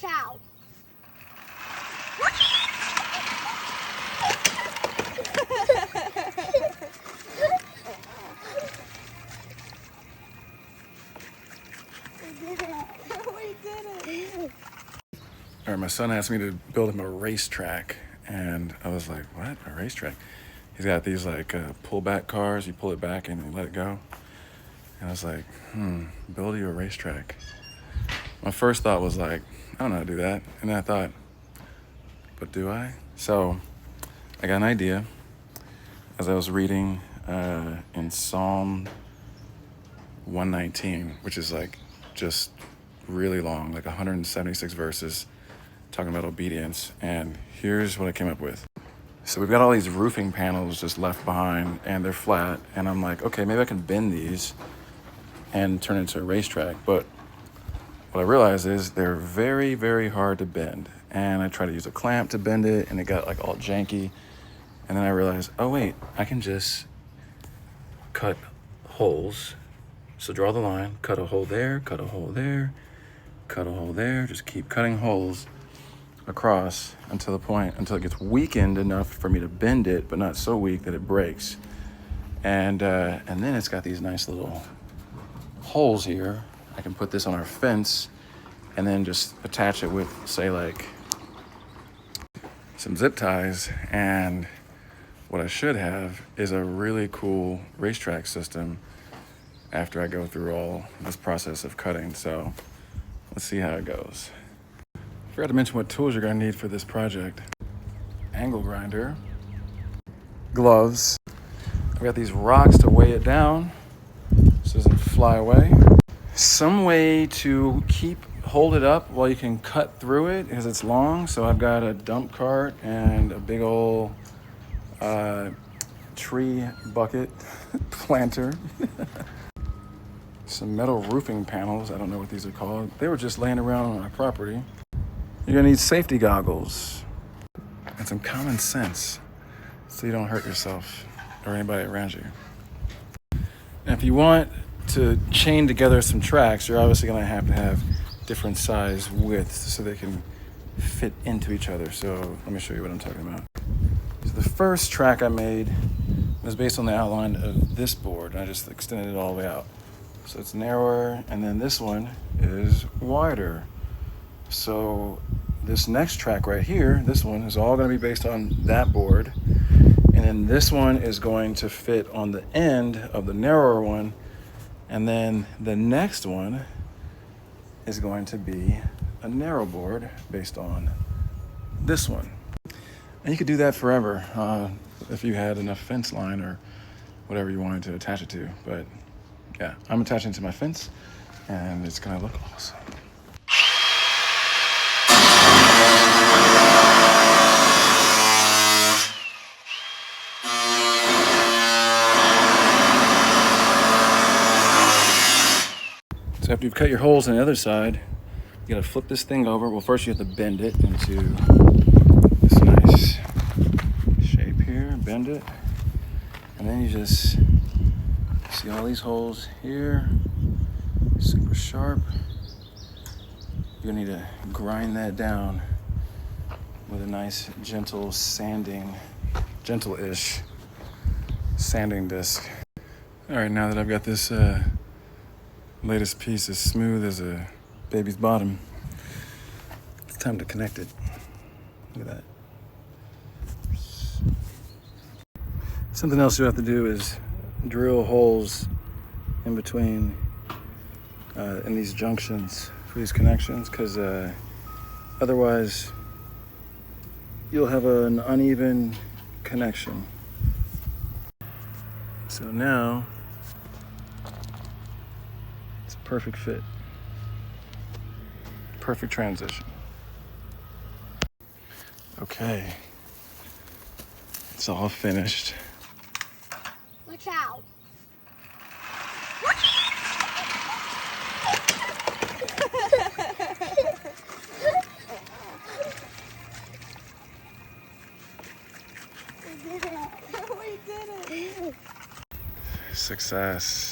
Watch out. We did it. All right, my son asked me to build him a racetrack, and I was like, what, a racetrack? He's got these like pullback cars. You pull it back and you let it go. And I was like, build you a racetrack. My first thought was like, I don't know how to do that. And then I thought, but do I? So I got an idea as I was reading in Psalm 119, which is like just really long, like 176 verses talking about obedience. And here's what I came up with. So we've got all these roofing panels just left behind and they're flat. And I'm like, okay, maybe I can bend these and turn it into a racetrack. But what I realized is they're very, very hard to bend. And I tried to use a clamp to bend it and it got like all janky. And then I realized, oh wait, I can just cut holes. So draw the line, cut a hole there, cut a hole there, cut a hole there, just keep cutting holes across until it gets weakened enough for me to bend it, but not so weak that it breaks. And then it's got these nice little holes here. I can put this on our fence and then just attach it with, say, like some zip ties. And what I should have is a really cool racetrack system after I go through all this process of cutting. So let's see how it goes. Forgot to mention what tools you're gonna need for this project. Angle grinder, gloves. I've got these rocks to weigh it down so it doesn't fly away. Some way to hold it up while you can cut through it because it's long. So I've got a dump cart and a big old tree bucket planter. Some metal roofing panels. I don't know what these are called. They were just laying around on our property. You're gonna need safety goggles and some common sense so you don't hurt yourself or anybody around you. And if you want to chain together some tracks, you're obviously gonna have to have different size widths so they can fit into each other. So let me show you what I'm talking about. So the first track I made was based on the outline of this board, and I just extended it all the way out. So it's narrower, and then this one is wider. So this next track right here, this one is all going to be based on that board. And then this one is going to fit on the end of the narrower one. And then the next one is going to be a narrow board based on this one. And you could do that forever if you had enough fence line or whatever you wanted to attach it to. But yeah, I'm attaching it to my fence and it's going to look awesome. So after you've cut your holes on the other side, you gotta flip this thing over. Well, first you have to bend it into this nice shape here, bend it. And then you just see all these holes here, super sharp. You're gonna need to grind that down with a nice gentle sanding, gentle-ish sanding disc. All right, now that I've got this latest piece as smooth as a baby's bottom, it's time to connect it. Look at that. Something else you have to do is drill holes in between in these junctions for these connections, because otherwise you'll have an uneven connection. So now it's a perfect fit. Perfect transition. Okay. It's all finished. Watch out. We did it. Success.